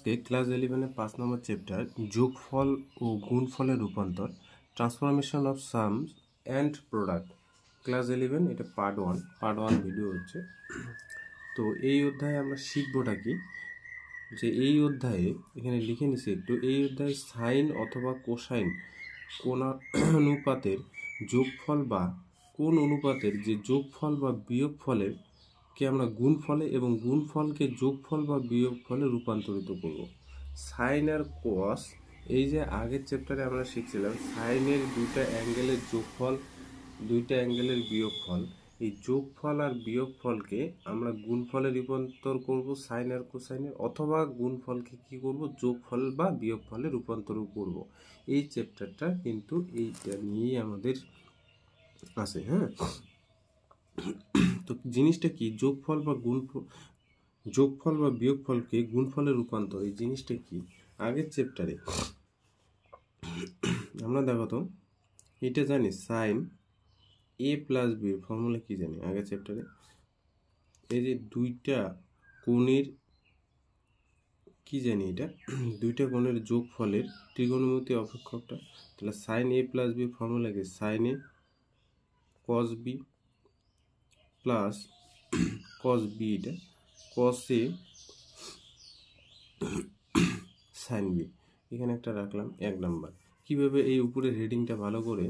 আজকে ক্লাস 11 5 নম্বর চ্যাপ্টার যোগফল ও গুণফলের রূপান্তর transformation of sums and product class 11 এটা পার্ট 1 ভিডিও হচ্ছে। তো এই অধ্যায়ে আমরা শিখবোটা কি, যে এই অধ্যায়ে এখানে লিখে নিছি একটু, এই অধ্যায়ে সাইন অথবা কোসাইন কোন অনুপাতের যোগফল বা কোন অনুপাতের যে যোগফল বা বিয়োগফলের কে আমরা গুণফলে এবং গুণফলকে যোগফল বা বিয়োগফলে রূপান্তরিত করব। সাইন আর কোস, এই যে আগের চ্যাপ্টারে আমরা শিখছিলাম সাইনের দুইটা অ্যাঙ্গেলের যোগফল, দুইটা অ্যাঙ্গেলের বিয়োগফল, এই যোগফল আর বিয়োগফলকে আমরা গুণফলে রূপান্তর করব সাইন আর কোসাইনের, অথবা গুণফলকে কি করব যোগফল বা বিয়োগফলে রূপান্তর করব। এই চ্যাপ্টারটা কিন্তু এইটা নিয়েই আমাদের আছে। হ্যাঁ, তো জিনিসটা কি, যোগফল বা যোগফল বা বিয়োগফলকে গুণফলে রূপান্তর, এই জিনিসটা কি আগের চ্যাপ্টারে আমরা দেখো তো এটা জানি, sign A plus B formula কি জানি আগের চ্যাপ্টারে, এই যে দুইটা কোণের কি জানি, এটা দুইটা কোণের যোগফলের ত্রিকোণমিতি অপেক্ষকটা, তাহলে sine A plus B formula কি, sine A cos B plus cos B, এটা কস এ সাইন বি, এখানে একটা রাখলাম 1 নাম্বার। কিভাবে এই উপরের হেডিংটা ভালো করে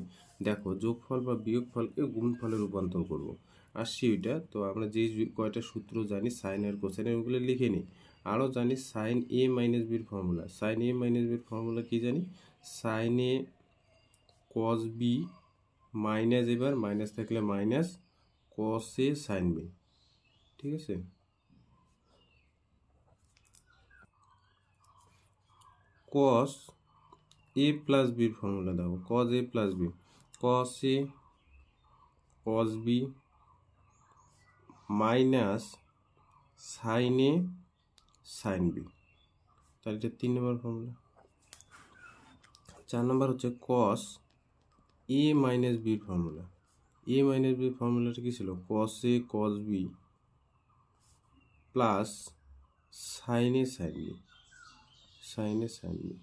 দেখো, যোগফল বা বিয়োগফলকে গুণফলে রূপান্তর করব। আসছি ওইটা, তো আমরা যে কয়টা সূত্র জানি সাইন আর কোসাইনের ওগুলো লিখে নিই। আরও জানি সাইন এ মাইনাস বির ফর্মুলা, সাইন এ মাইনাস বির ফর্মুলা কি জানি, sign A cos B minus, এবার মাইনাস থাকলে মাইনাস কস এ সাইন বি, ঠিক আছে। কস এ প্লাস বির ফর্মুলা দেখো, কস A plus B, cos A cos B minus sine A sign B, তাহলে এটা 3 নম্বর ফর্মুলা। 4 নম্বর হচ্ছে কস এ মাইনাস বির ফর্মুলা, এ মাইনাস বির ফর্মুলাটা কি ছিল, কস এ কস বি প্লাস সাইন এ সাইন বি, সাইন এ সাইন বি।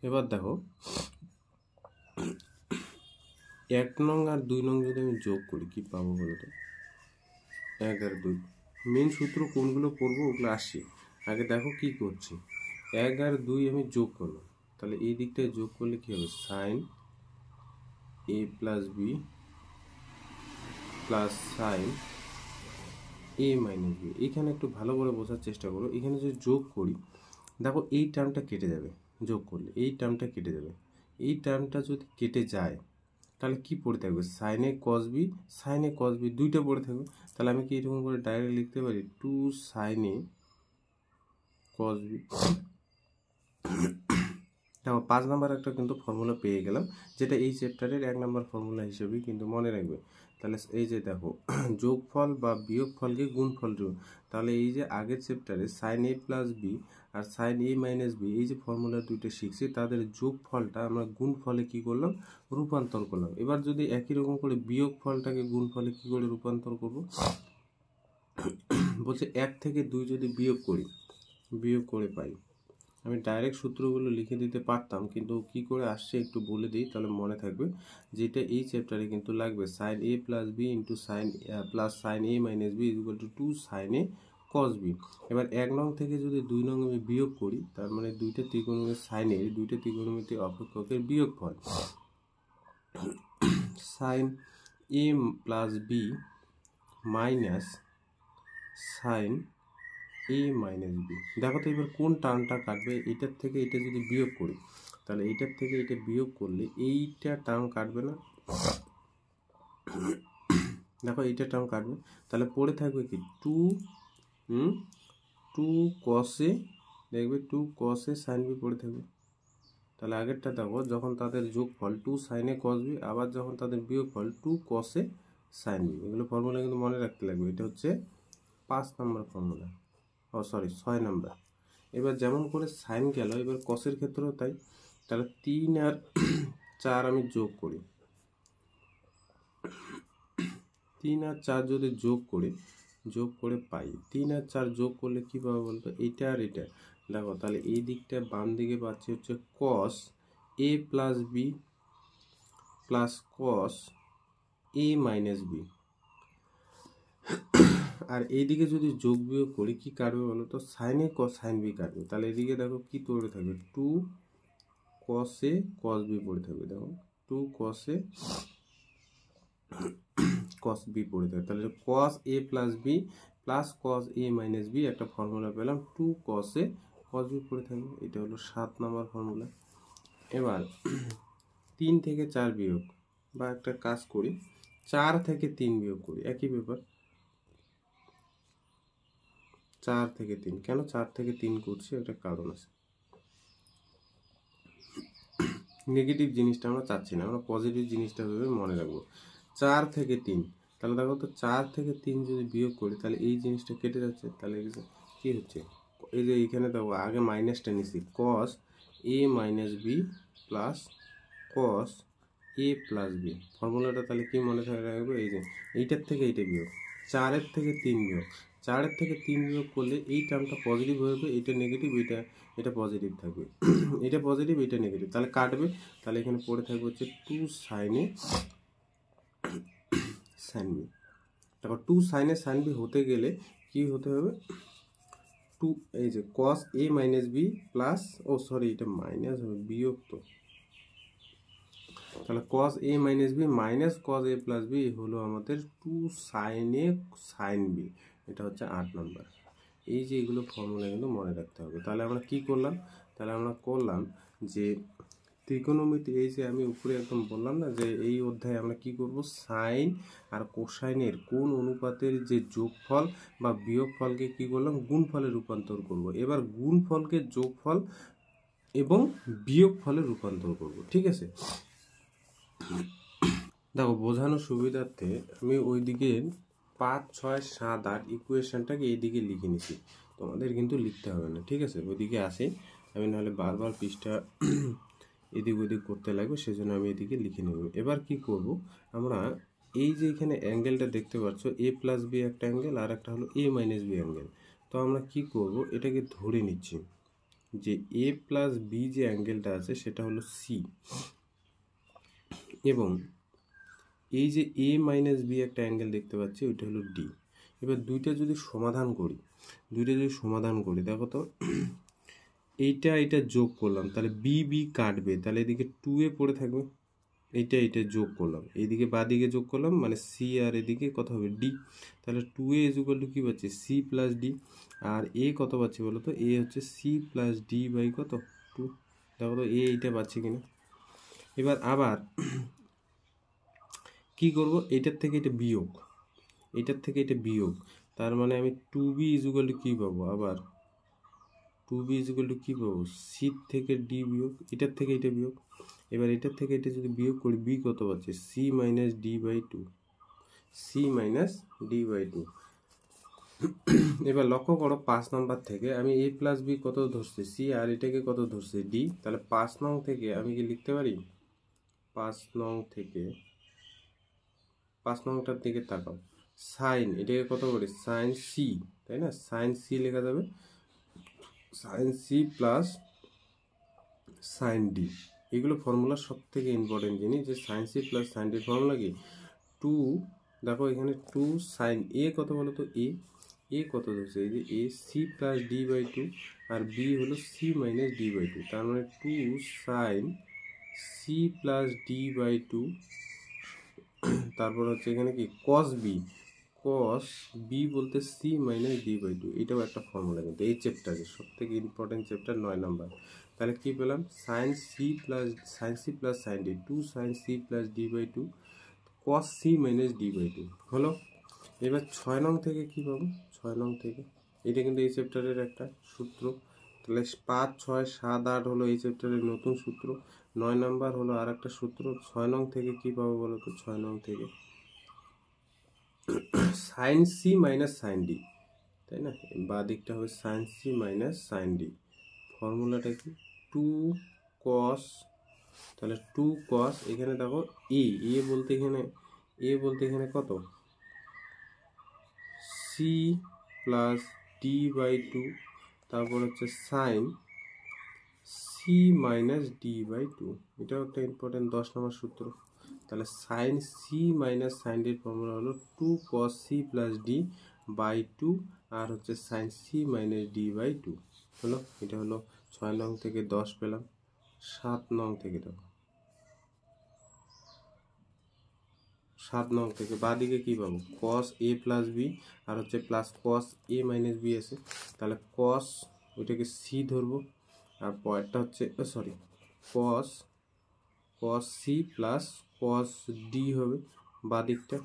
এবার দেখো 1 নং আর 2 নং যদি আমি যোগ করি কি পাবো বলতো, 1 আর 2, মেন সূত্র কোনগুলো পড়বো ওগুলো আসি। আগে দেখো কি করছি, 1 আর 2 আমি যোগ করলাম, তাহলে এই দিকটায় যোগ করলে কি হবে, sign A plus B plus sine A minus B. এখানে একটু ভালো করে বোঝার চেষ্টা করো, এখানে যদি যোগ করি দেখো এই টার্মটা কেটে যাবে, যোগ করলে এই টার্মটা কেটে যাবে, এই টার্মটা যদি কেটে যায় তাহলে কি পড়ে থাকবে, sign A cos B, sign A cos B দুইটা পড়ে থাকবে। তাহলে আমি কি এরকম করে ডাইরেক্ট লিখতে পারি 2 সাইন এ কস বি। দেখো 5 নাম্বার একটা কিন্তু ফর্মুলা পেয়ে গেলাম, যেটা এই চ্যাপ্টারের 1 নাম্বার ফর্মুলা হিসেবে কিন্তু মনে রাখবে। তাহলে এই যে দেখো যোগফল বা বিয়োগফলকে গুণফল, তাহলে এই যে আগের চ্যাপ্টারে sign A plus B R sign A minus B, এই যে ফর্মুলা দুইটা শিখছি, তাদের যোগফলটা আমরা গুণফলে কি করলাম, রূপান্তর করলাম। এবার যদি একই রকম করে বিয়োগফলটাকে গুণফলে কি করে রূপান্তর করব, বলছে 1 থেকে 2 যদি বিয়োগ করি, বিয়োগ করে পাই, আমি ডাইরেক্ট সূত্রগুলো লিখে দিতে পারতাম, কিন্তু কি করে আসছে একটু বলে দিই তাহলে মনে থাকবে, যেটা এই চ্যাপ্টারে কিন্তু লাগবে, sine A plus B into sine plus sine A minus B equal to 2 sine A cos B. এবার 1 নং থেকে যদি 2 নং আমি বিয়োগ করি, তার মানে দুইটা ত্রিকোণমিতির সাইনের দুইটা ত্রিকোণমিতির অপেক্ষকের বিয়োগফল, sign A plus B minus sine A minus B. দেখো তো এবার কোন টার্মটা কাটবে, এটার থেকে এটা যদি বিয়োগ করি, তাহলে এইটার থেকে এটা বিয়োগ করলে এইটা টার্ম কাটবে না, দেখো এইটা টার্ম কাটবে, তাহলে পড়ে থাকবে কি 2 কসে, দেখবে 2 কসে সাইন বি পড়ে থাকবে। তাহলে আগেরটা দেখো যখন তাদের যোগফল 2 সাইনে কস বি, আবার যখন তাদের বিয়োগফল 2 কসে সাইন বি, এগুলো ফর্মুলা কিন্তু মনে রাখতে লাগবে। এটা হচ্ছে 5 নম্বর ফর্মুলা, 6 নাম্বার। এবার যেমন করে সাইন গেল, এবার কসের ক্ষেত্রেও তাই। তাহলে 3 আর 4 আমি যোগ করি, 3 আর 4 যদি যোগ করি যোগ করে পাই। 3 আর 4 যোগ করলে কী পাবো বলতো, এইটা আর এটা। দেখো তাহলে এই দিকটা বাম দিকে পাচ্ছি হচ্ছে cos a plus B plus cos a minus B. আর এইদিকে যদি যোগ বিয়োগ করি কি কাটবে বলো তো, sine A cos sine B কাটবে। তাহলে এদিকে দেখো কি পড়ে থাকবে, 2 cos a cos b পড়ে থাকবে। দেখো 2 cos a cos b পড়ে থাকবে। তাহলে cos a plus b plus cos a minus b একটা ফর্মুলা পেলাম, 2 cos a cos b পড়ে থাকবে। এটা হলো 7 নম্বর ফর্মুলা। এবার 3 থেকে 4 বিয়োগ, বা একটা কাজ করি 4 থেকে 3 বিয়োগ করি, একই ব্যাপার। 4 থেকে 3, কেন 4 থেকে 3 করছি একটা কারণ আছে। নেগেটিভ জিনিসটা আমরা চাচ্ছি না, আমরা পজিটিভ জিনিসটা ভেবে মনে রাখবো। 4 থেকে 3, তাহলে দেখো তো 4 থেকে 3 যদি বিয়োগ করি তাহলে এই জিনিসটা কেটে যাচ্ছে। তাহলে কি হচ্ছে, এই যে এইখানে দেখো আগে মাইনাসটা নিচ্ছি, cos a minus B plus cos a plus B. ফর্মুলাটা তাহলে কি মনে রাখবো, এই যে এইটার থেকে এইটা বিয়োগ, 4-এর থেকে 3 বিয়োগ। 4-এর থেকে 3 বিয়োগ করলে এই টার্মটা পজিটিভ হবে, এটা নেগেটিভ, এটা পজিটিভ থাকবে। এটা পজিটিভ, এটা নেগেটিভ, তাহলে কাটবে। তাহলে এখানে পড়ে থাকবে হচ্ছে 2 sin a sin b। তারপর 2 sin a sin b হতে গেলে কি হতে হবে, 2 এই যে cos a minus B plus, ও সরি এটা মাইনাস হবে, বিয়োগ তো। তাহলে cos a minus B minus cos a plus B হলো আমাদের 2 sin a sin b। এটা হচ্ছে 8 নম্বর। এই যে এগুলো ফর্মুলা কিন্তু মনে রাখতে হবে। তাহলে আমরা কি করলাম, তাহলে আমরা করলাম যে ত্রিকোণমিতি, এই যে আমি উপরে একদম বললাম না যে এই অধ্যায়ে আমরা কি করব, সাইন আর কোসাইনের কোন অনুপাতের যে যোগফল বা বিয়োগফলকে কি করলাম, গুণফলে রূপান্তর করব। এবার গুণফলকে যোগফল এবং বিয়োগফলে রূপান্তর করব, ঠিক আছে। দেখো বোঝানোর সুবিধার্থে আমি ওইদিকে 5, 6, 7, 8 ইকুয়েশনটাকে এইদিকে লিখে নিছি, তোমাদের কিন্তু লিখতে হবে না, ঠিক আছে। ওইদিকে আসি আমি, নাহলে বারবার পৃষ্ঠা এদিক ওদিক করতে লাগবে, সেজন্য আমি এদিকে লিখে নেব। এবার কি করব আমরা, এই যে এখানে অ্যাঙ্গেলটা দেখতে পাচ্ছ a প্লাস বি একটা অ্যাঙ্গেল, আর একটা হলো a মাইনাস বি অ্যাঙ্গেল। তো আমরা কি করব, এটাকে ধরে নিচ্ছি যে a প্লাস বি যে অ্যাঙ্গেলটা আছে সেটা হলো c, এবং এই যে a মাইনাস বি একটা অ্যাঙ্গেল দেখতে পাচ্ছি ওইটা হলো d। এবার দুইটা যদি সমাধান করি, দেখো তো এইটা যোগ করলাম, তাহলে বি বি কাটবে, তাহলে এদিকে 2a পড়ে থাকবে। এইটা যোগ করলাম, এইদিকে বাদিকে যোগ করলাম, মানে সি, আর এদিকে কত হবে ডি। তাহলে 2a ইজ ইকুয়াল টু কী পাচ্ছি, সি প্লাস ডি। আর এ কত পাচ্ছি বলো তো, এ হচ্ছে সি প্লাস ডি বাই কত 2। দেখো তো এইটা পাচ্ছি কিনা। এবার আবার কি করব, এইটার থেকে এটা বিয়োগ, তার মানে আমি 2b ইজ ইকুয়াল টু কী পাবো, আবার 2b ইজ ইকুয়াল টু কী পাবো, সি থেকে ডি বিয়োগ, এটার থেকে এটা বিয়োগ। এবার এটার থেকে এটা যদি বিয়োগ করি, বি কত পাচ্ছি, C minus D by 2, C minus D by 2। এবার লক্ষ্য করো 5 নম্বর থেকে আমি a প্লাস বি কত ধরছি, সি, আর এটাকে কত ধরছি, ডি। তাহলে 5 নং থেকে আমি কি লিখতে পারি, 5 নংটার দিকে তাকাও, সাইন এটাকে কত করে, সাইন সি, তাই না, সাইন সি লেখা যাবে, sine C plus sine D. এগুলো ফর্মুলা সব থেকে ইম্পর্টেন্ট জিনিস, যে sine C plus sine D formula কি, 2, দেখো এখানে 2 সাইন এ কত বলো তো, এ কত ধরছে, এই যে A C plus D by 2, আর বি হলো সি মাইনাস ডি বাই 2, তার মানে 2 sine C plus D by 2। তারপর হচ্ছে এখানে কি কস বি বলতে সি মাইনাস ডি বাই 2, এটাও একটা ফর্মুলা কিন্তু এই চ্যাপ্টারে সব থেকে ইম্পর্টেন্ট চ্যাপ্টার 9 নম্বর। তাহলে কি পেলাম, sine C plus sine D, 2 sine C plus D by 2 cos C minus D by 2 হলো। এবার 6 নং থেকে কি পাবো, 6 নং থেকে এটা কিন্তু এই চ্যাপ্টারের একটা সূত্র, তাহলে 5, 6, 7, 8 হলো এই চ্যাপ্টারের নতুন সূত্র, 9 নাম্বার হলো আর একটা সূত্র। 6 নং থেকে কি পাবো বলো তো, 6 নং থেকে sine C minus sine D, তাই না, বা দিকটা হবে sine C minus sine D. ফর্মুলাটা কি, 2 কস, তাহলে 2 কস, এখানে দেখো এ বলতে এখানে কত, c C plus D by two, তারপর হচ্ছে sine C minus D by two. এটাও একটা ইম্পর্টেন্ট 10 নম্বর সূত্র। তাহলে সাইন সি মাইনাস সাইন ডির ফর্মুলা হলো 2 cos C plus D by two, আর হচ্ছে sine C minus D by two হলো। এটা হলো 6 নং থেকে 10 পেলাম। 7 নং থেকে দেখো, 7 নং থেকে বাদিকে কি পাবো, cos a প্লাস বি আর হচ্ছে plus cos a minus B আছে। তাহলে cos ওইটাকে সি ধরবো, আর পরেরটা হচ্ছে sorry cos C plus cos D হবে বাদিকটা।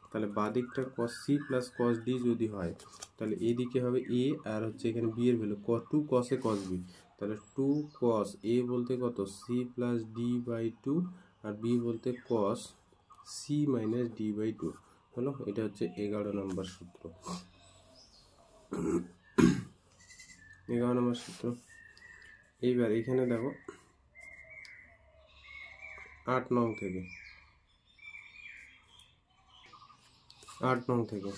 তাহলে বাদিকটা cos C plus cos D যদি হয়, তাহলে এদিকে হবে a, আর হচ্ছে এখানে b এর value 2 cos a cos b। তাহলে 2 cos a বলতে কত, C plus D by two, আর b বলতে cos C minus D by two হলো। এটা হচ্ছে 11 নম্বর সূত্র। 11 নম্বর সূত্র। এইবার এখানে দেখো 8 নং থেকে 8 নং থেকে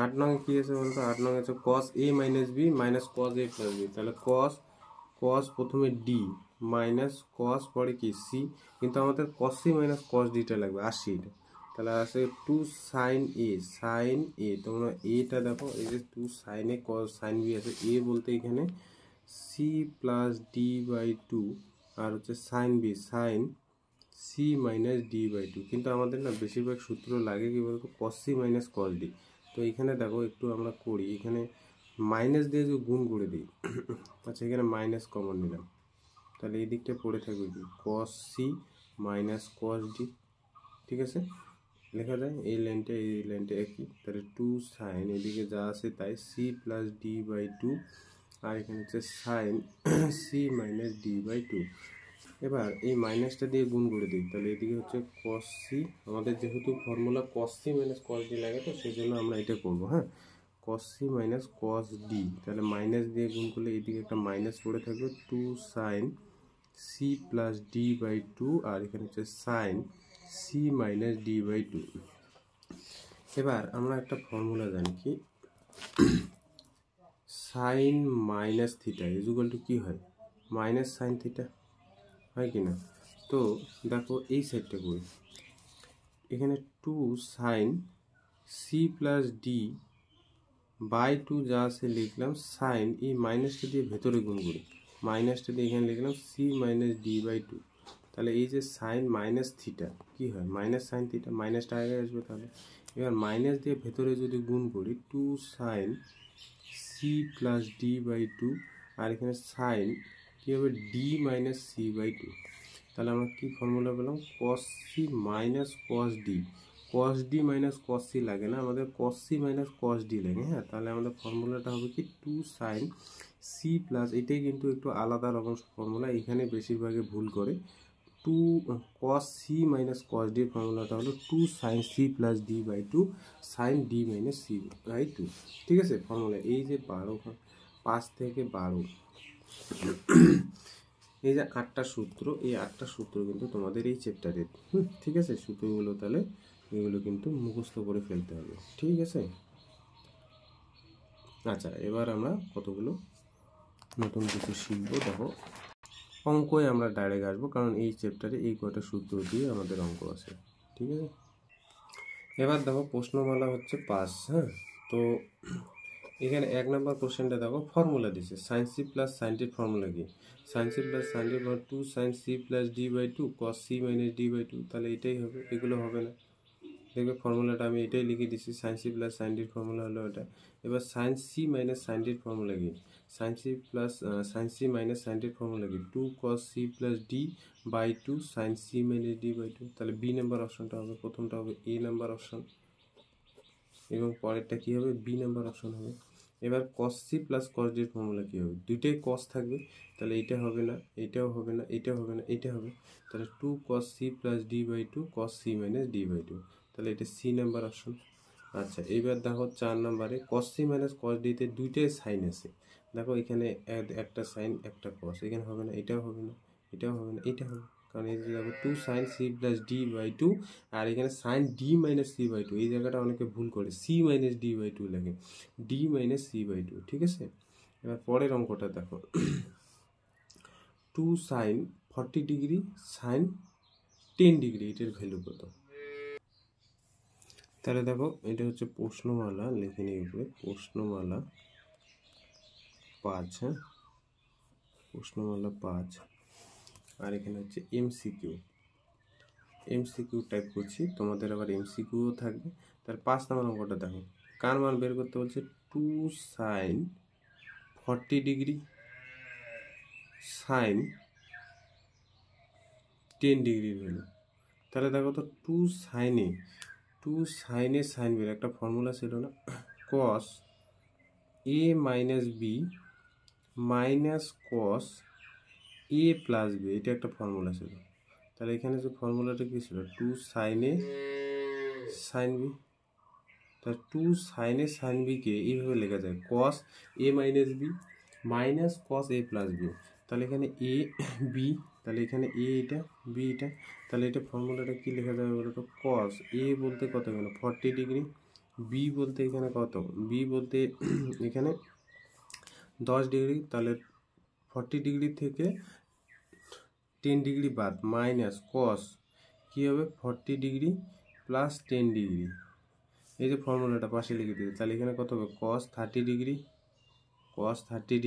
8 নং কি আছে বলতো, 8 নং আছে cos a minus B minus cos a plus B. তাহলে cos প্রথমে ডি মাইনাস cos পরে কি সি, কিন্তু আমাদের cos সি মাইনাস cos ডিটা লাগবে 80। তাহলে আছে 2 sin a, তোমরা এটা দেখো, এই যে 2 sin a cos sin b আছে। a বলতে এখানে C plus D by two, আর হচ্ছে sin b sin C minus D by two. কিন্তু আমাদের না বেশিরভাগ সূত্র লাগে কি বলতো, cos C minus cos D. তো এখানে দেখো একটু আমরা করি, এখানে মাইনাস দিয়ে যদি গুণ করে দিই, আচ্ছা এখানে মাইনাস কমন নিলাম, তাহলে এই দিকটা পড়ে থাকবে কি cos C minus cos D. ঠিক আছে, লেখা যায় এই লাইনটা একই। তাহলে 2 সাইন এদিকে যা আছে তাই C plus D by two, আর এখানে হচ্ছে sine C minus D by two. এবার এই মাইনাসটা দিয়ে গুণ করে দিই, তাহলে এদিকে হচ্ছে cos সি, আমাদের যেহেতু formula cos C minus cos D লাগে, তো সেই জন্য আমরা এটা করবো। হ্যাঁ, cos C minus cos D, তাহলে মাইনাস দিয়ে গুণ করলে এদিকে একটা মাইনাস পড়ে থাকবে 2 sine C plus D by two, আর এখানে হচ্ছে sine C minus D by two. এবার আমরা একটা ফর্মুলা জানি কি, sine minus theta is equal to কি হয়, মাইনাস সাইন থিটা হয় কি না। তো দেখো এই সাইডটা করি, এখানে 2 sine C plus D by two যা আছে লিখলাম, সাইন এই মাইনাসটা দিয়ে ভেতরে গুণ করি, মাইনাসটা দিয়ে এখানে লিখলাম C minus D by two. তাহলে এই যে সাইন মাইনাস থিটা কি হয়, মাইনাস সাইন থিটা, মাইনাসটা আগে আসবে। তাহলে এবার মাইনাস দিয়ে ভেতরে যদি গুণ করি, 2 sine C plus D by two, আর এখানে সাইন কী হবে D minus C by two. তাহলে আমরা কি ফর্মুলা পেলাম, cos C minus cos D. cos D minus cos C লাগে না, আমাদের cos C minus cos D লাগে। হ্যাঁ, তাহলে আমাদের ফর্মুলাটা হবে কি 2 সাইন সি প্লাস, এটাই কিন্তু একটু আলাদা রকম ফর্মুলা, এখানে বেশিরভাগে ভুল করে। 2 cos সি মাইনাস cos ডির ফর্মুলাটা হলো 2 sine C plus D by two sine D minus C by two. ঠিক আছে, ফর্মুলা এই যে 5 থেকে 12, এই যে 8টা সূত্র, এই 8টা সূত্র কিন্তু তোমাদের এই চ্যাপ্টারের। ঠিক আছে, সূত্রগুলো তাহলে এগুলো কিন্তু মুখস্থ করে ফেলতে হবে। ঠিক আছে, আচ্ছা এবার আমরা কতগুলো নতুন কিছু শিখবো। দেখো অঙ্কই আমরা ডাইরেক্ট আসবো, কারণ এই চ্যাপ্টারে এই কয়টা সূত্র দিয়ে আমাদের অঙ্ক আছে। ঠিক আছে, এবার দেখো প্রশ্নমালা হচ্ছে 5। হ্যাঁ, তো এখানে 1 নম্বর কোশ্চেনটা দেখো, ফর্মুলা দিছে সাইন সি প্লাস সাইন ডির ফর্মুলা কি, সাইন সি প্লাস সাইন ডির 2 sine C plus D by two cos C minus D by two. তাহলে এটাই হবে, এগুলো হবে না। দেখবে ফর্মুলাটা আমি এটাই লিখে দিচ্ছি, সাইন সি প্লাস সাইন ডির ফর্মুলা হলো এটা। এবার সাইন সি মাইনাস সাইন ডির ফর্মুলা কি, sine C plus sine C minus sine ডির ফর্মুলা কি, 2 cos C plus D by two sine C minus D by two. তাহলে বি নাম্বার অপশনটা হবে, প্রথমটা হবে এ নাম্বার অপশন, এবং পরেরটা কি হবে, বি নাম্বার অপশন হবে। এবার cos সি প্লাস cos ডির ফর্মুলা কি হবে, দুইটাই cos থাকবে, তাহলে এটা হবে না, এটাও হবে না, এটা হবে না, এটা হবে। তাহলে 2 cos C plus D by two cos C minus D by two, তাহলে এটা সি নাম্বার অপশন। আচ্ছা এবার দেখো 4 নম্বরে cos সি মাইনাস cos ডিতে দুইটাই সাইন আছে। দেখো এখানে একটা সাইন একটা cos, এখানে হবে না, এটাও হবে না, এটাও হবে না, এটা হবে। কারণ এই যে দেখো 2 sin c plus d by 2, আর এখানে sin d minus c by 2, এই জায়গাটা অনেকে ভুল করে c মাইনাস d বাই 2 লাগে, d মাইনাস c বাই 2, ঠিক আছে। এবার পরের অঙ্কটা দেখো 2 sin 40 ডিগ্রি sin 10 ডিগ্রি, এটার ভ্যালু কত? তাহলে দেখো এটা হচ্ছে প্রশ্নমালা, লিখে নিই উপরে প্রশ্নমালা 5, হ্যাঁ প্রশ্নমালা 5, আর এখানে হচ্ছে এমসিকিউ, এমসিকিউ টাইপ করছি, তোমাদের আবার এমসিকিউও থাকবে। তার 5 নম্বর অঙ্কটা দেখো, কার মান বের করতে বলছে? 2 sin 40 ডিগ্রি sin 10 ডিগ্রির ভ্যালু। তাহলে দেখো তো 2 সাইনে সাইন বের একটা ফর্মুলা ছিল না, cos a minus B minus cos a plus B, এটা একটা ফর্মুলা ছিল। তাহলে এখানে যে ফর্মুলাটা কি ছিল? 2 sin a sin b। তাহলে 2 sin a sin b কে এইভাবে লেখা যায় cos a minus b minus cos a plus b। তাহলে এখানে a b, তাহলে এখানে a এটা, b এটা, তাহলে এটা ফর্মুলাটা কি লেখা যাবে বলো তো? cos a বলতে কত এখানে 40 ডিগ্রি, b বলতে এখানে কত? b বলতে এখানে 10 ডিগ্রি, তাহলে 40 ডিগ্রি থেকে 10 ডিগ্রি বাদ মাইনাস cos কী হবে 40 ডিগ্রি প্লাস 10 ডিগ্রি, এই যে ফর্মুলাটা পাশে লিখে দিতে, তাহলে এখানে কত হবে? cos 30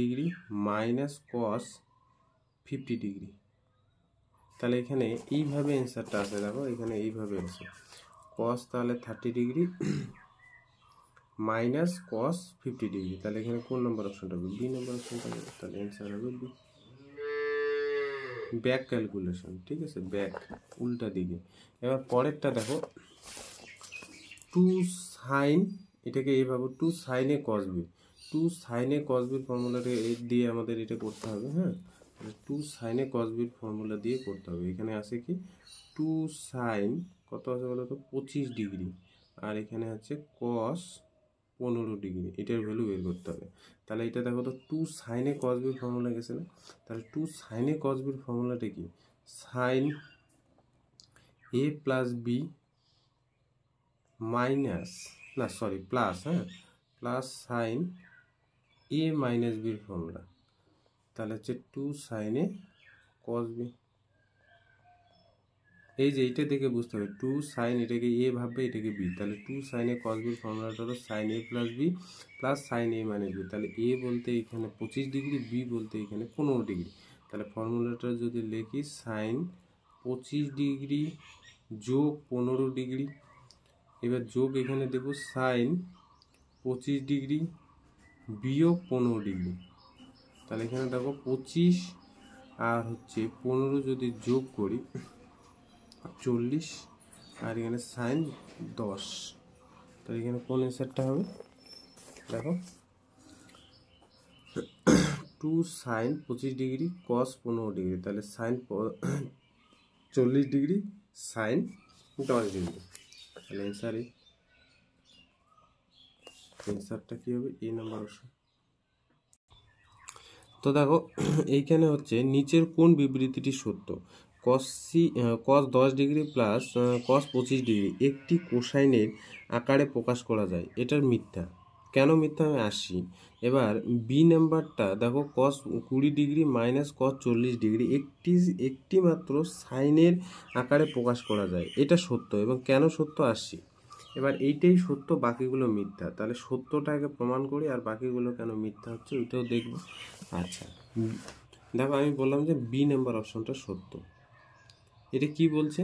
degree minus cos 50 degree. তাহলে এখানে এইভাবে অ্যান্সারটা আসে, দেখো এখানে এইভাবে আসে cos তাহলে 30 ডিগ্রি মাইনাস cos 50 ডিগ্রি। তাহলে এখানে কোন নম্বর অপশনটা হবে? বি নম্বর অপশনটা হবে, তাহলে অ্যান্সার হবে বি। ব্যাক ক্যালকুলেশন, ঠিক আছে, ব্যাক উল্টা দিকে। এবার পরেরটা দেখো 2 sin, এটাকে এইভাবে 2 sin a cos b, 2 sin a cos b ফর্মুলাটা দিয়ে আমাদের এটা করতে হবে, হ্যাঁ 2 sin a cos b formula দিয়ে করতে হবে। এখানে আছে কি 2 sin কত আছে বলো তো? 25 ডিগ্রি, আর এখানে আছে cos 15 ডিগ্রি, এটার ভ্যালু বের করতে হবে। তাহলে এটা দেখো তো 2 sin a cos b formula গেছে না? তাহলে 2 sin a cos b ফর্মুলাটা কি? sin a plus b minus, না সরি প্লাস, হ্যাঁ প্লাস সাইন এ মাইনাস বির ফর্মুলা। তাহলে হচ্ছে 2 sin a cos b, এই যে এইটা দেখে বুঝতে হবে 2 sin, এটাকে এ ভাববে এটাকে বি, তাহলে 2 sin a cos b এর ফর্মুলাটা হলো sin a plus B plus sin a minus B. তাহলে এ বলতে এখানে 25 ডিগ্রি, বি বলতে এখানে 15 ডিগ্রি। তাহলে ফর্মুলাটা যদি লিখি sin 25 ডিগ্রি যোগ 15 ডিগ্রি, এবার যোগ এখানে দেবো সাইন 25 ডিগ্রি বিয়োগ 15 ডিগ্রি। তাহলে এখানে দেখো 25 আর হচ্ছে 15 যদি যোগ করি 40, আর এখানে সাইন 10, তাহলে এখানে কোন অ্যান্সারটা হবে? দেখো 2 sin 25 ডিগ্রি cos 15 ডিগ্রি, তাহলে সাইন 40 ডিগ্রি সাইন 10 ডিগ্রি, তাহলে অ্যান্সারটা কি হবে? এ নাম্বার অপশন। তো দেখো এইখানে হচ্ছে নিচের কোন বিবৃতিটি সত্য? cos 10 degree plus cos 25 degree একটি কোসাইনের আকারে প্রকাশ করা যায়, এটার মিথ্যা। কেন মিথ্যা আমি আসি। এবার বি নাম্বারটা দেখো cos 20 degree minus cos 40 degree একটি মাত্র সাইনের আকারে প্রকাশ করা যায়, এটা সত্য। এবং কেন সত্য আসছি। এবার এইটাই সত্য, বাকিগুলো মিথ্যা। তাহলে সত্যটাকে প্রমাণ করি, আর বাকিগুলো কেন মিথ্যা হচ্ছে ওইটাও দেখব। আচ্ছা দেখো আমি বললাম যে বি নাম্বার অপশনটা সত্য। এটা কি বলছে?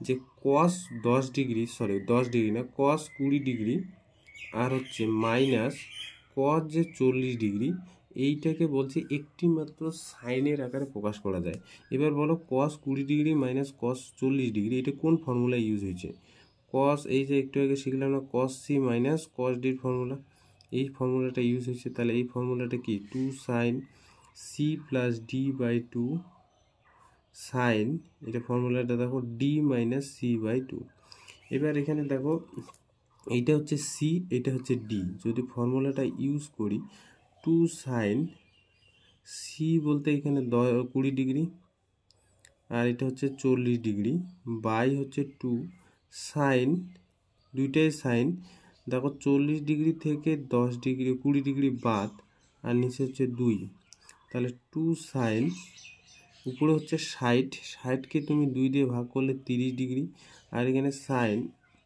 যে cos 10 ডিগ্রি, সরি 10 ডিগ্রি না, cos 20 ডিগ্রি আর হচ্ছে মাইনাস cos যে 40 ডিগ্রি, এইটাকে বলছে একটি মাত্র সাইনের আকারে প্রকাশ করা যায়। এবার বলো cos 20 degree minus cos 40 degree এটা কোন ফর্মুলা ইউজ হয়েছে? cos, এই যে একটু আগে শিখলাম না cos c minus cos d formula, এই ফর্মুলাটা ইউজ হয়েছে। তাহলে এই ফর্মুলাটা কি? 2 sin c plus d by 2 sine, এটা ফর্মুলাটা দেখো d মাইনাস c বাই 2। এবার এখানে দেখো এইটা হচ্ছে c, এটা হচ্ছে d, যদি ফর্মুলাটা ইউজ করি 2 sin c বলতে এখানে 20 ডিগ্রি আর এটা হচ্ছে 40 ডিগ্রি, বাই হচ্ছে 2 সাইন, দুইটাই সাইন। দেখো 40 ডিগ্রি থেকে 10 ডিগ্রি 20 ডিগ্রি বাদ, আর নিচে হচ্ছে 2, তাহলে 2 সাইন, উপরে হচ্ছে 60, 60কে তুমি 2 দিয়ে ভাগ করলে 30 ডিগ্রি, আর এখানে সাইন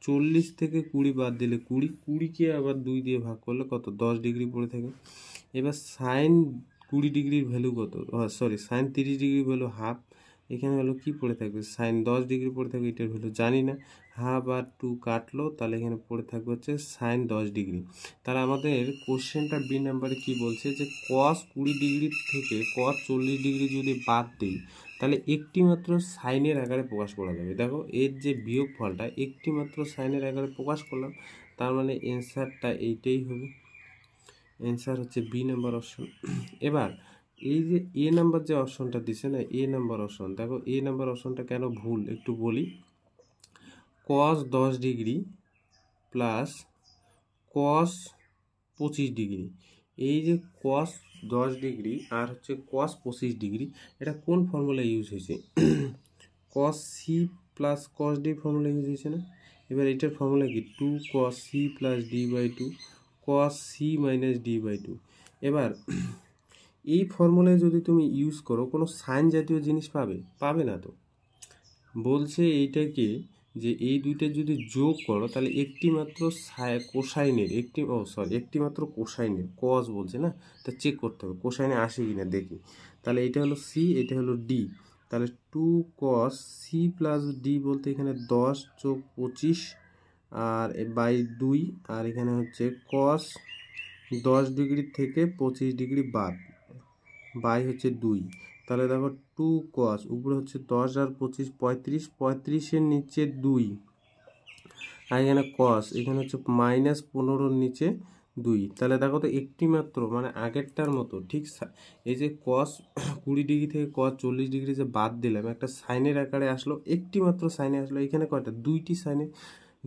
40 থেকে 20 বাদ দিলে 20, 20কে আবার 2 দিয়ে ভাগ করলে কত, 10 ডিগ্রি পড়ে থাকে। এবার সাইন 20 ডিগ্রির ভ্যালু কত, sorry sine 30 degree value half, এখানে হলো কি পড়ে থাকবে, সাইন 10 ডিগ্রি পড়ে থাকবে, এটার ভ্যালু জানি না, হাফ আর 2 কাটলো, তাহলে এখানে পড়ে থাকবে হচ্ছে সাইন 10 ডিগ্রি। তাহলে আমাদের কোশ্চেনটা বি নাম্বারে কি বলছে যে কস 20 ডিগ্রি থেকে কস 40 ডিগ্রি যদি বাদ দিই তাহলে একটি মাত্র সাইনের আকারে প্রকাশ করা যাবে। দেখো এর যে বিয়োগ ফলটা একটি মাত্র সাইনের আকারে প্রকাশ করলাম, তার মানে অ্যান্সারটা এইটাই হবে, অ্যান্সার হচ্ছে বি নাম্বার অপশন। এবার এই যে এ নাম্বার যে অপশনটা দিছে না, এ নাম্বার অপশন, দেখো এ নাম্বার অপশনটা কেন ভুল একটু বলি। কস 10 ডিগ্রি প্লাস কস 25 ডিগ্রি, এই যে কস 10 ডিগ্রি আর হচ্ছে কস 25 ডিগ্রি, এটা কোন ফর্মুলা ইউজ হয়েছে, cos C plus cos D formula use হয়েছে না। এবার এটার ফর্মুলা কি, 2 cos c plus D by 2 cos c minus D by 2। এবার এই ফর্মুলায় যদি তুমি ইউজ করো কোনো সাইন জাতীয় জিনিস পাবে না। তো বলছে এইটাকে যে এই দুইটা যদি যোগ করো তাহলে একটি মাত্র কোসাইনের একটি মাত্র কোসাইনের, কস বলছে না, তা চেক করতে হবে কোসাইনে আসে কিনা দেখি। তাহলে এটা হলো সি, এটা হলো ডি, তাহলে 2 cos c প্লাস ডি বলতে এখানে 10 যোগ 25 আর বাই 2, আর এখানে হচ্ছে cos 10 ডিগ্রি থেকে 25 ডিগ্রি বাদ, বাই হচ্ছে 2, তাহলে দেখো 2 cos, উপরে হচ্ছে 10 আর 25 35, 35-এর নিচে 2, আর এখানে cos, এখানে হচ্ছে মাইনাস 15-র নিচে 2, তাহলে দেখো তো একটি মাত্র মানে আগেরটার মতো ঠিক এই যে cos 20 ডিগ্রি থেকে cos 40 ডিগ্রি যে বাদ দিলাম একটা সাইনের আকারে আসলো, একটি মাত্র সাইনে আসলো, এখানে কয়টা, দুইটি সাইনে,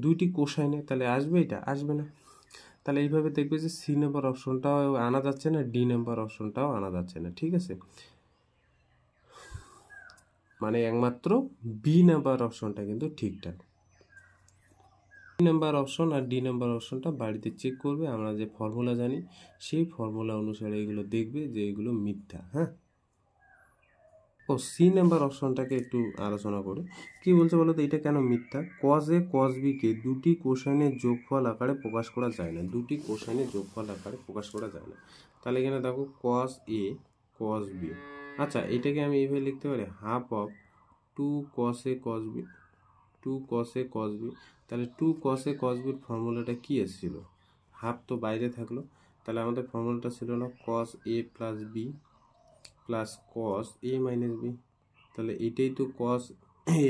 দুইটি কোসাইনে, তাহলে আসবে, এটা আসবে না। তাহলে এইভাবে দেখবে যে সি নাম্বার অপশনটাও আনা যাচ্ছে না, ডি নাম্বার অপশনটাও আনা যাচ্ছে না, ঠিক আছে, মানে একমাত্র বি নাম্বার অপশনটা কিন্তু ঠিকঠাক। বি নাম্বার অপশন আর ডি নাম্বার অপশনটা বাড়িতে চেক করবে, আমরা যে ফর্মুলা জানি সেই ফর্মুলা অনুসারে এগুলো দেখবে যে এগুলো মিথ্যা। হ্যাঁ, ও সি নাম্বার অপশনটাকে একটু আলোচনা করে কি বলছে বলো তো, এটা কেন মিথ্যা, কজ এ কজ বি কে দুটি কোসাইনের যোগফল আকারে প্রকাশ করা যায় না, দুটি কোসাইনের যোগফল আকারে প্রকাশ করা যায় না। তাহলে এখানে দেখো কজ এ কজ বি, আচ্ছা এটাকে আমি এইভাবে লিখতে পারি half of 2 cos a cos b, 2 cos a cos b, তাহলে 2 cos a cos b এর ফর্মুলাটা কি এসেছিল, হাফ তো বাইরে থাকলো, তাহলে আমাদের ফর্মুলাটা ছিল না cos a plus b plus cos a minus b, তাহলে এটাই তো cos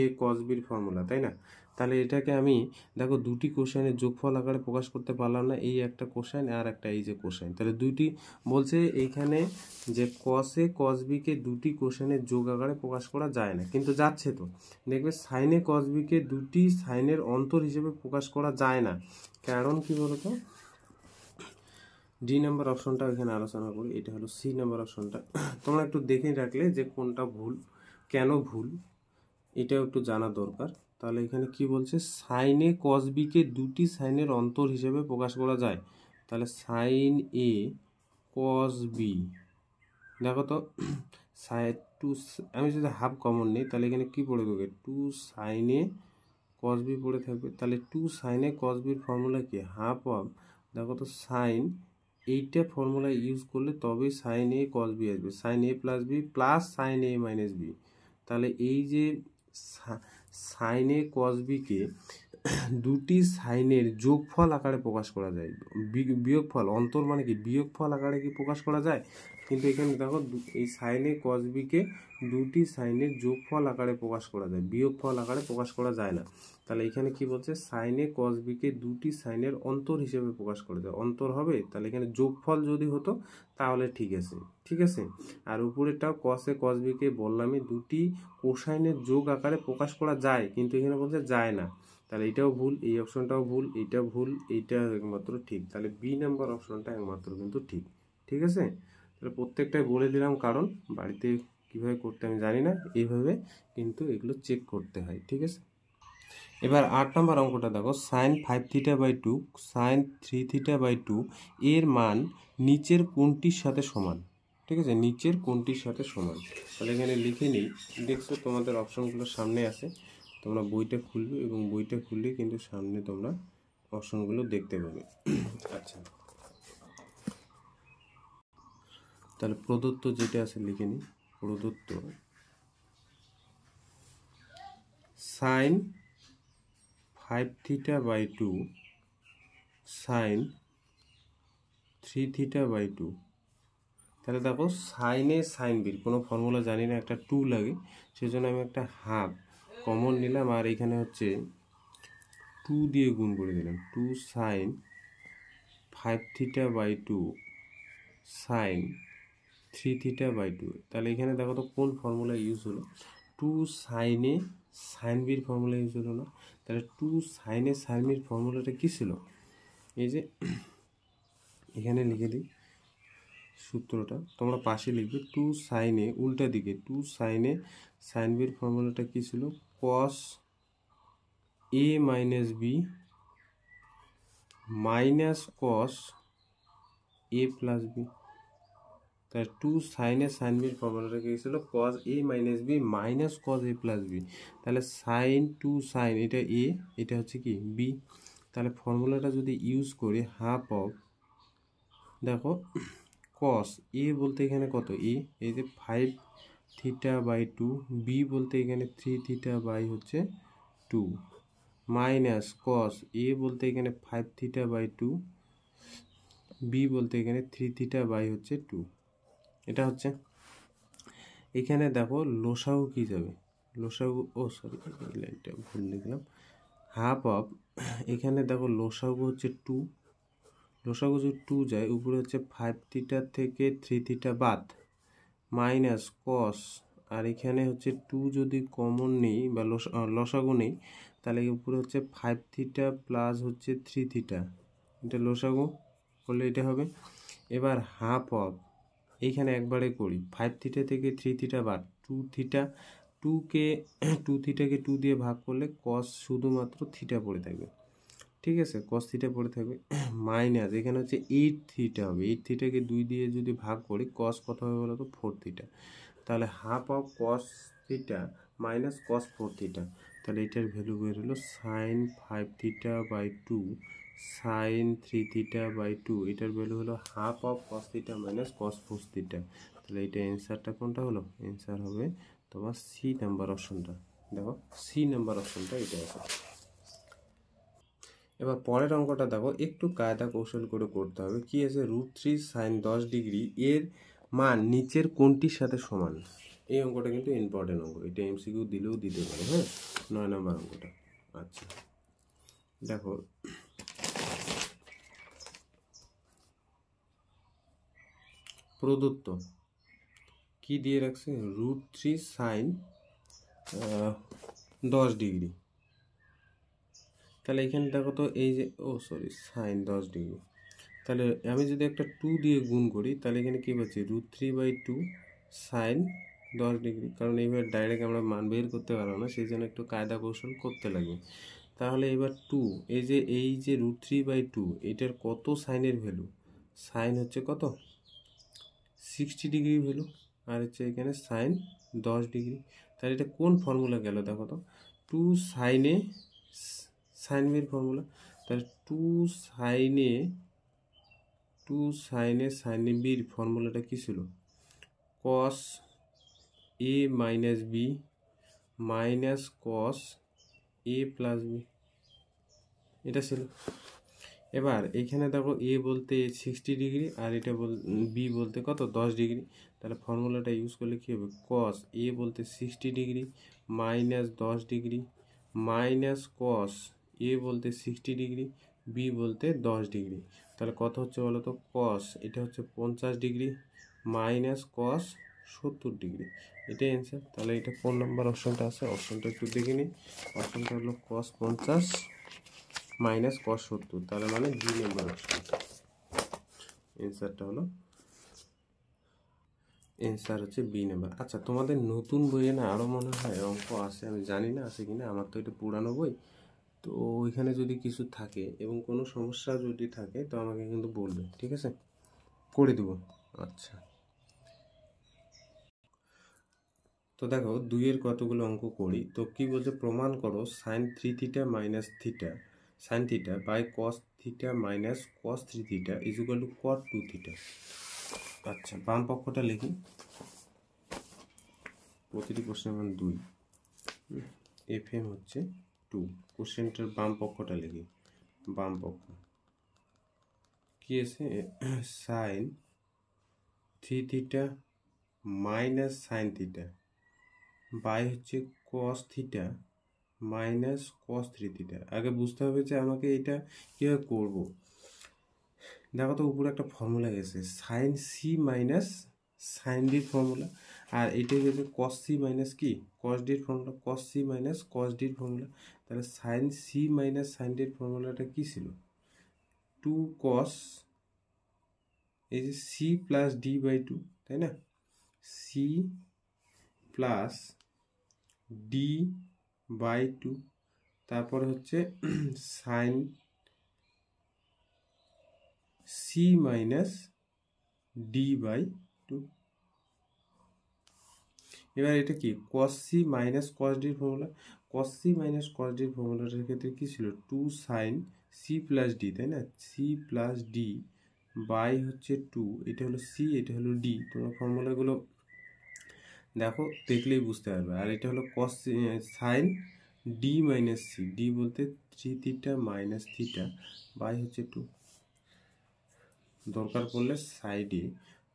a cos b এর ফর্মুলা, তাই না। তাহলে এটাকে আমি দেখো দুটি কোসাইনের যোগফল আকারে প্রকাশ করতে পারলাম না, এই একটা কোসাইন আর একটা এই যে কোসাইন, তাহলে দুইটি বলছে এইখানে যে cos a cos b কে দুটি কোসাইনের যোগ আকারে প্রকাশ করা যায় না, কিন্তু যাচ্ছে তো দেখবে সাইন a cos b কে দুটি সাইনের অন্তর হিসেবে প্রকাশ করা যায় না, কারণ কি বলতো, ডি নাম্বার অপশনটা এখানে আলোচনা করি, এটা হলো সি নাম্বার অপশনটা, তোমরা একটু দেখে রাখলে যে কোনটা ভুল, কেন ভুল এটাও একটু জানা দরকার। তাহলে এখানে কি বলছে, সাইন এ কস বি কে দুটি সাইনের অন্তর হিসেবে প্রকাশ করা যায়, তাহলে সাইন এ কস বি, দেখো তো টু, আমি যদি হাফ কমন নিই তাহলে এখানে কি পড়ে থাকবে, 2 সাইন এ কস বি পড়ে থাকবে, তাহলে 2 সাইন এ কস বির ফর্মুলা কি, হাফ অফ, দেখো তো সাইন, এইটা ফর্মুলা ইউজ করলে তবেই সাইন এ কস বি আসবে, sign A plus B plus sine A minus B, তাহলে এই যে সাইন এ কস বিকে দুটি সাইনের যোগফল আকারে প্রকাশ করা যায়, বিয়োগফল, অন্তর মানে কি বিয়োগফল আকারে কি প্রকাশ করা যায়, কিন্তু এখানে দেখো এই সাইন এ কস বিকে দুটি সাইনের যোগফল আকারে প্রকাশ করা যায়, বিয়োগফল আকারে প্রকাশ করা যায় না। তাহলে এখানে কি বলছে, সাইন এ কস বিকে দুটি সাইনের অন্তর হিসেবে প্রকাশ করা যায়, অন্তর হবে, তাহলে এখানে যোগফল যদি হতো তাহলে ঠিক আছে, ঠিক আছে। আর উপরেরটাও কস এ কস বিকে বললামই দুটি কোসাইনের যোগ আকারে প্রকাশ করা যায়, কিন্তু এখানে বলছে যায় না, তাহলে এটাও ভুল, এই অপশনটাও ভুল, এইটা ভুল, এইটা একমাত্র ঠিক, তাহলে বি নাম্বার অপশনটা একমাত্র কিন্তু ঠিক, ঠিক আছে। তাহলে প্রত্যেকটাই বলে দিলাম কারণ, বাড়িতে কীভাবে করতে আমি জানি না, এইভাবে কিন্তু এগুলো চেক করতে হয়, ঠিক আছে। এবার 8 নম্বর অঙ্কটা দেখো, sine 5 theta by 2 sine 3 theta by 2 এর মান নিচের কোনটির সাথে সমান, ঠিক আছে, নিচের কোনটির সাথে সমান। তাহলে এখানে লিখে নিই, দেখছো তোমাদের অপশনগুলো সামনে আছে, তোমরা বইটা খুলবে এবং বইটা খুললে কিন্তু সামনে তোমরা অপশনগুলো দেখতে পাবে। আচ্ছা, তাহলে প্রদত্ত যেটা আছে লিখে নিই, প্রদত্ত sine 5 theta by 2 sine 3 theta by 2। তাহলে দেখো সাইনে সাইন বির কোনো ফর্মুলা জানি না, একটা 2 লাগে, সেজন্য আমি একটা হাফ কমন নিলাম, আর এখানে হচ্ছে 2 দিয়ে গুণ করে দিলাম, 2 sine 5 theta by 2 sine 3 theta by 2। তাহলে এখানে দেখো তো কোন ফর্মুলা ইউজ হলো, 2 সাইনে সাইন বির ফর্মুলা ইউজ হলো না। তাহলে 2 সাইনে সাইন বির ফর্মুলাটা কী ছিল, এই যে এখানে লিখে দিই সূত্রটা, তোমরা পাশে লিখবে, 2 সাইনে উল্টা দিকে 2 সাইনে সাইন বির ফর্মুলাটা কী ছিল, কস A minus B minus cos A plus B. তাই 2 সাইনে সাইন বির ফর্মুলাটা কী ছিল, কস A minus B minus cos A plus B. তাহলে সাইন 2 সাইন, এটা এ, এটা হচ্ছে কি বি। তাহলে ফর্মুলাটা যদি ইউজ করি, হাফ অফ, দেখো কস এ বলতে এখানে কত এ, এই যে 5 থিটা বাই 2, বি বলতে এখানে 3 থিটা বাই হচ্ছে 2, মাইনাস কস এ বলতে এখানে 5 থিটা বাই 2, বি বলতে এখানে 3 থিটা বাই হচ্ছে 2। এটা হচ্ছে, এখানে দেখো লসাগু কি যাবে, লসাগু, ও সরি এই লাইনটা ভুল লিখলাম, হাফ অফ, এখানে দেখো লসাগু হচ্ছে 2, লসাগু যদি 2 যায়, উপরে হচ্ছে 5 থিটা থেকে 3 থিটা বাদ, মাইনাস কস, আর এখানে হচ্ছে 2 যদি কমন নেই বা লসাগু নেই, তাহলে উপরে হচ্ছে 5 থিটা প্লাস হচ্ছে 3 থিটা, এটা লসাগু করলে এটা হবে। এবার হাফ অফ, এইখানে একবারে করি, 5 থিটা থেকে 3 থিটা বাদ, 2 থিটা, 2 থিটাকে 2 দিয়ে ভাগ করলে কস শুধুমাত্র থিটা পড়ে থাকবে, ঠিক আছে, কস থিটা পড়ে থাকবে, মাইনাস এখানে হচ্ছে 8 থিটা হবে, 8 থিটাকে 2 দিয়ে যদি ভাগ করি, কস কত হবে বলো তো, 4 থিটা। তাহলে half of cos theta minus cos 4 theta. তাহলে এটার ভ্যালু বের হলো sine 5 theta by 2 sine 3 theta by 2, এটার ভ্যালু হলো half of cos theta minus cos 4 theta. তাহলে এটা অ্যান্সারটা কোনটা হলো, অ্যান্সার হবে তোমার সি নাম্বার অপশনটা, দেখো সি নাম্বার অপশনটা এটা আছে। এবার পরের অঙ্কটা দেখো, একটু কায়দা কৌশল করে করতে হবে, কি আছে, √3 সাইন 10 ডিগ্রি এর মান নিচের কোনটির সাথে সমান। এই অঙ্কটা কিন্তু ইম্পর্টেন্ট অঙ্ক, এটা এমসিকিউ দিলেও দিতে পারে, হ্যাঁ, 9 নম্বর অঙ্কটা। আচ্ছা দেখো, প্রদত্ত কি দিয়ে রাখছে, √3 সাইন 10 ডিগ্রি। তাহলে এখানে দেখো তো, এই যে সাইন 10 ডিগ্রি, তাহলে আমি যদি একটা 2 দিয়ে গুণ করি, তাহলে এখানে কী পাচ্ছি, √3/2 সাইন 10 ডিগ্রি, কারণ এইবার ডাইরেক্ট আমরা মান বের করতে পারবো না, সেই জন্য একটু কায়দা কৌশল করতে লাগবে। তাহলে এবার 2, এই যে √3/2, এটার কত সাইনের ভ্যালু, সাইন হচ্ছে কত 60 ডিগ্রি ভ্যালু, আর হচ্ছে এখানে সাইন 10 ডিগ্রি। তাহলে এটা কোন ফর্মুলা গেল দেখো তো, 2 সাইনে সাইন বির ফর্মুলা। তাহলে 2 সাইনে সাইন বির ফর্মুলাটা কী ছিল, কস A minus B minus cos A plus B, এটা ছিল। এবার এখানে দেখো এ বলতে 60 ডিগ্রি আর এটা বি বলতে কত 10 ডিগ্রি। তাহলে ফর্মুলাটা ইউজ করলে কী হবে, কস এ বলতে 60 degree minus 10 degree minus cos A বলতে 60 ডিগ্রি বি বলতে 10 ডিগ্রি। তাহলে কত হচ্ছে বলো তো, কস এটা হচ্ছে 50 ডিগ্রি মাইনাস কস 70 ডিগ্রি, এটাই অ্যান্সার। তাহলে এটা কোন নাম্বার অপশনটা আছে, অপশনটা একটু দেখে নিই। অপশনটা হলো কস 50 মাইনাস কস 70, তাহলে মানে ডি নাম্বার অপশন। অ্যান্সারটা হলো অ্যান্সার হচ্ছে বি নাম্বার। আচ্ছা, তোমাদের নতুন বইয়ে না আরও মনে হয় অঙ্ক আছে, আমি জানি না আছে কিনা, আমার তো এটা পুরানো বই। তো ওইখানে যদি কিছু থাকে এবং কোনো সমস্যা যদি থাকে তো আমাকে কিন্তু বলবে, ঠিক আছে, করে দেবো। আচ্ছা, তো দেখো 2-এর কতগুলো অঙ্ক করি। তো কি বলছে, প্রমাণ করো sine 3 theta minus theta sine theta by cos theta minus cos 3 theta is equal to cot 2 theta. আচ্ছা, বাম পক্ষটা লিখি, প্রতিটি কোশ্চেন মান 2, এফ এম হচ্ছে 2। কোশ্চেনটার বাম পক্ষটা লিখি, বাম পক্ষ কি আছে, sine 3 theta minus sine theta by হচ্ছে cos theta minus cos 3 theta. আগে বুঝতে হবে যে আমাকে এটা কীভাবে করব। দেখো তো উপরে একটা ফর্মুলা গেছে, সাইন সি মাইনাস সাইন ডির ফর্মুলা, আর এটা গেছে কস সি মাইনাস কি কস ডির formula, cos C minus cos ডির ফর্মুলা। তাহলে সাইন সি মাইনাস সাইন ডির ফর্মুলাটা কী ছিল, 2 কস, এই যে সি প্লাস ডি বাই 2, তাই না, সি প্লাস ডি বাই 2, তারপরে হচ্ছে sine C minus D by 2। এবার এটা কি কস সি মাইনাস কস ডির formula, cos C minus cos ডির ফর্মুলাটার ক্ষেত্রে কি ছিল, 2 সাইন সি প্লাস ডি, তাই না, সি প্লাস ডি বাই হচ্ছে 2, এটা হলো সি, এটা হলো ডি। তোমরা ফর্মুলাগুলো দেখো, দেখলেই বুঝতে পারবে। আর এটা হলো cos sine D minus C, D বলতে 3 থিটা মাইনাস থিটা বাই হচ্ছে 2। দরকার পড়লে সাইডে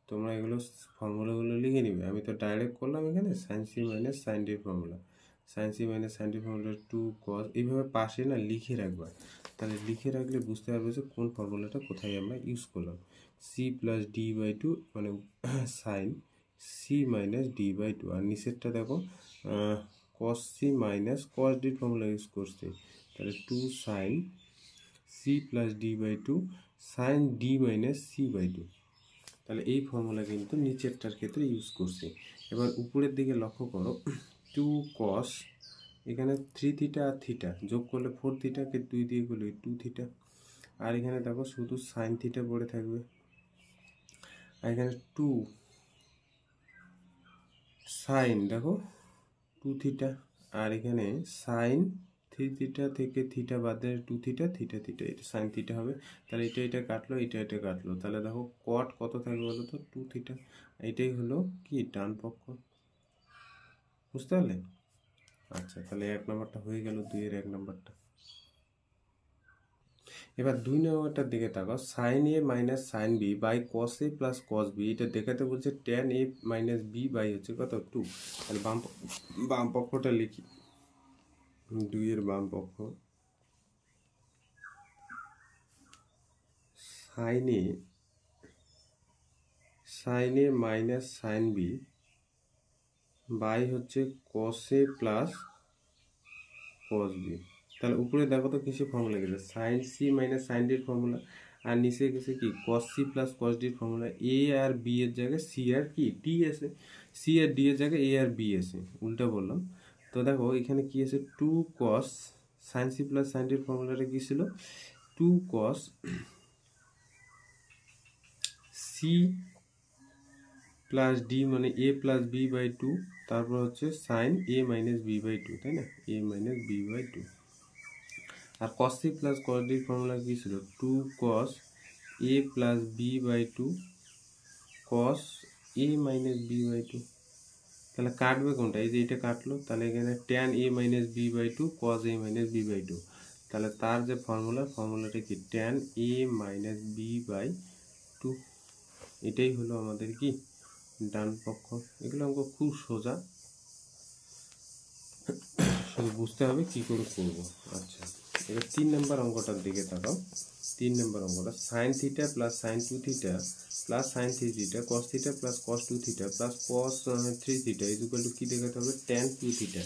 তোমরা এগুলো ফর্মুলাগুলো লিখে নিবে। আমি তো ডাইরেক্ট করলাম এখানে সাইন সি মাইনাস সাইন ডির formula, sine C minus sine ডির ফর্মুলা 2 কস, এইভাবে পাশে না লিখে রাখবা। তাহলে লিখে রাখলে বুঝতে পারবে যে কোন ফর্মুলাটা কোথায় আমরা ইউজ করলাম। সি প্লাস ডি বাই 2 মানে sine C minus D by 2, আর নিচেরটা দেখো কস সি মাইনাস কস ডির ফর্মুলা ইউজ করছে, তাহলে 2 sine C plus D by 2 sine D minus C by 2। তাহলে এই ফর্মুলা কিন্তু নিচেরটার ক্ষেত্রে ইউজ করছি। এবার উপরের দিকে লক্ষ্য করো, 2 কস, এখানে 3 থিটা আর থিটা যোগ করলে 4 থিটাকে 2 দিয়ে করলে 2 থিটা, আর এখানে দেখো শুধু সাইন থিটা পড়ে থাকবে, আর এখানে 2 সাইন দেখো 2 থিটা, আর এখানে সাইন 3 থিটা থেকে থিটা বাদ দিয়ে 2 থিটা থিটা থিটা, এটা সাইন থিটা হবে। তাহলে এটা কাটলো, এটা কাটলো, তাহলে দেখো কট কত থাকবে বলো তো, 2 থিটা। এটাই হলো কি ডান পক্ষ, বুঝতে পারলে। আচ্ছা, তাহলে 1 নম্বরটা হয়ে গেল, 2-এর 1 নম্বরটা। এবার 2 নম্বরটার দিকে তাকাও, sine A minus sine B by cos A plus cos B, এটা দেখাতে বলছে tan A minus B by হচ্ছে কত 2। তাহলে বাম পক্ষটা লিখি, 2-এর বাম পক্ষ, sine A minus sine B by হচ্ছে cos A plus cos B. তাহলে উপরে দেখো তো কিছু ফর্মুলা গেছে, সাইন সি মাইনাস সাইন ডির ফর্মুলা, আর নিচে গেছে কি কস সি প্লাস কস ডির ফর্মুলা। এ আর বি এর জায়গায় সি আর কি ডি আছে, সি আর ডি এর জায়গায় এ আর বি আছে, উল্টা বললাম। তো দেখো এখানে কি আছে, 2 cos sine C plus sine ডির ফর্মুলাটা কি ছিল, 2 কস সি প্লাস ডি মানে এ প্লাস বি বাই 2, তারপর হচ্ছে sine A minus B by 2, তাই না, এ মাইনাস বি বাই 2। আর কস সি প্লাস কস ডির ফর্মুলা কি ছিল, 2 cos A plus B by 2 cos A minus B by 2। তাহলে কাটবে কোনটা, এই যে এটা কাটলো, তাহলে এখানে tan A minus B by 2 cos A minus B by 2। তাহলে তার যে ফর্মুলাটা কি tan A minus B by 2। এটাই হলো আমাদের কি ডান পক্ষ। এগুলো অঙ্ক খুব সোজা, শুধু বুঝতে হবে কি করে করবো। আচ্ছা, এবার 3 নম্বর অঙ্কটার দিকে তাকাও। 3 নম্বর অঙ্কটা, sign theta plus sine 2 theta plus sine 3 theta cos theta plus cos 2 theta plus cos 3 theta is equal to কি দেখাতে হবে, ট্যান 2 থিটা।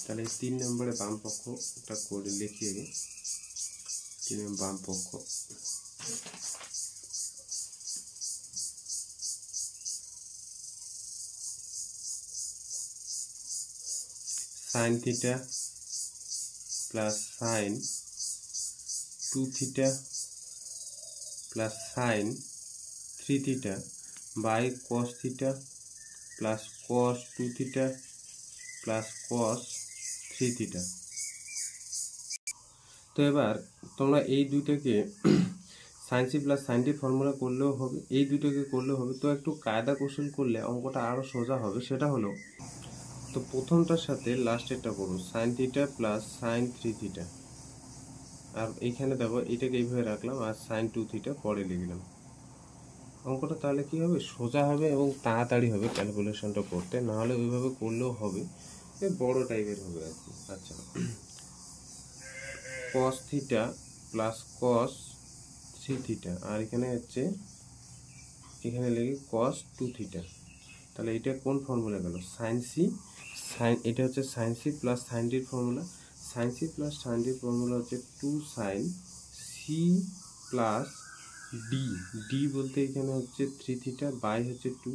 তাহলে 3 নম্বরে বাম পক্ষটা করে লিখি আগে, 3 নম্বর বাম পক্ষ, sine theta plus sine 2 theta plus sine 3 theta by cos theta plus cos 2 theta plus cos 3 theta. তো এবার তোমরা এই দুইটাকে sine C plus sine T formula করলেও হবে, এই দুইটাকে করলেও হবে। তো একটু কায়দা কৌশল করলে অঙ্কটা আরও সোজা হবে। সেটা হলো, তো প্রথমটার সাথে লাস্টেরটা করো, sine theta plus sine 3 theta, আর এইখানে দেখো এটাকে এইভাবে রাখলাম আর সাইন 2 থিটা পরে লিখলাম। অঙ্কটা তাহলে কি হবে, সোজা হবে এবং তাড়াতাড়ি হবে ক্যালকুলেশনটা করতে, নাহলে ওইভাবে করলেও হবে, বড় টাইপের হবে আর কি। আচ্ছা, cos theta plus cos 3 theta, আর এখানে হচ্ছে এখানে লিখি কস 2 থিটা। তাহলে এটা কোন ফর্মুলা গেল, সাইন সি সাইন, এটা হচ্ছে সাইন সি প্লাস সাইন ডির formula. Sine C plus sine ডির ফর্মুলা হচ্ছে 2 sine C plus D, D বলতে এখানে হচ্ছে 3 থিটা বাই হচ্ছে 2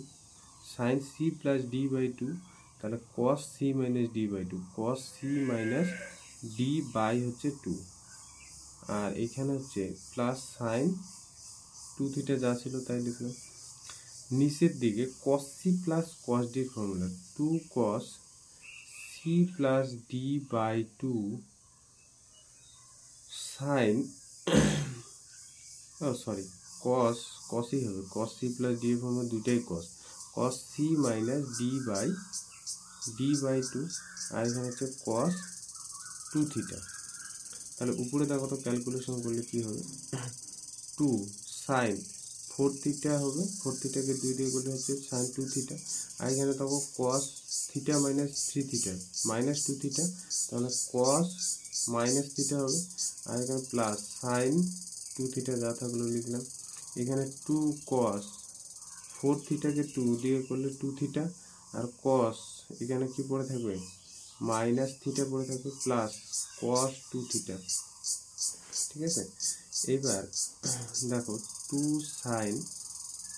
sine C plus D by 2, তাহলে cos C minus D by 2, cos C minus D by হচ্ছে 2, আর এখানে হচ্ছে প্লাস সাইন 2 থিটা যা ছিল তাই লিখলাম। নিচের দিকে কস সি প্লাস কস ডির formula 2 cos C plus D by 2 sine কসই হবে, কস সি প্লাস ডি এর ফর্মুলা দুইটাই cos C minus D by 2, আর এখানে হচ্ছে কস 2 থিটা। তাহলে উপরে দেখো তো ক্যালকুলেশন করলে কি হবে, 2 সাইন 4 থিটা হবে, 4 থিটাকে 2 দিয়ে করলে হচ্ছে সাইন 2 থিটা, আর এখানে দেখো কস theta minus 3 theta minus 2 theta, তাহলে কস মাইনাস থিটা হবে, আর এখানে প্লাস সাইন 2 থিটা যা থাকলো লিখলাম। এখানে 2 কস 4 থিটাকে 2 দিয়ে করলে 2 থিটা, আর কস এখানে কি পড়ে থাকবে, মাইনাস থিটা পড়ে থাকবে, প্লাস কস 2 থিটা। ঠিক আছে, এবার দেখো 2 সাইন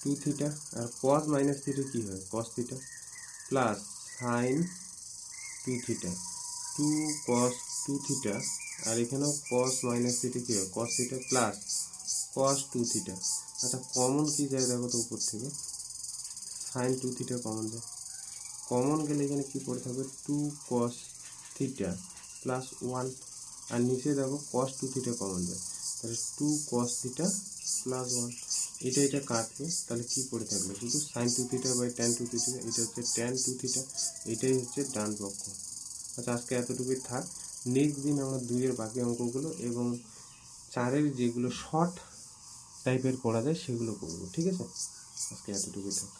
2 থিটা, আর কস মাইনাস থিটা কি হয়, কস থিটা, প্লাস সাইন 2 থিটা, 2 কস 2 থিটা, আর এখানেও কস মাইনাস থিটা কি হয়, কস থিটা, প্লাস কস 2 থিটা। আচ্ছা, কমন কি যায় দেখো তো উপর থেকে, সাইন 2 থিটা কমন যায়, কমন গেলে এখানে কি পড়ে থাকবে, 2 কস থিটা প্লাস 1, আর নিচে দেখো কস 2 থিটা কমন যায়, তাহলে 2 কস থিটা প্লাস 1, এটা কাটবে, তাহলে কি পড়ে থাকবে, শুধু sine 2 theta by tan 2 theta, এটা হচ্ছে ট্যান 2 থিটা, এটাই হচ্ছে ডান পক্ষ। আচ্ছা, আজকে এতটুকুই থাক, নেক্সট দিন আমরা 2 এর বাকি অঙ্কগুলো এবং 4 এর যেগুলো শর্ট টাইপের করা যায় সেগুলো করবো। ঠিক আছে, আজকে এতটুকুই থাক।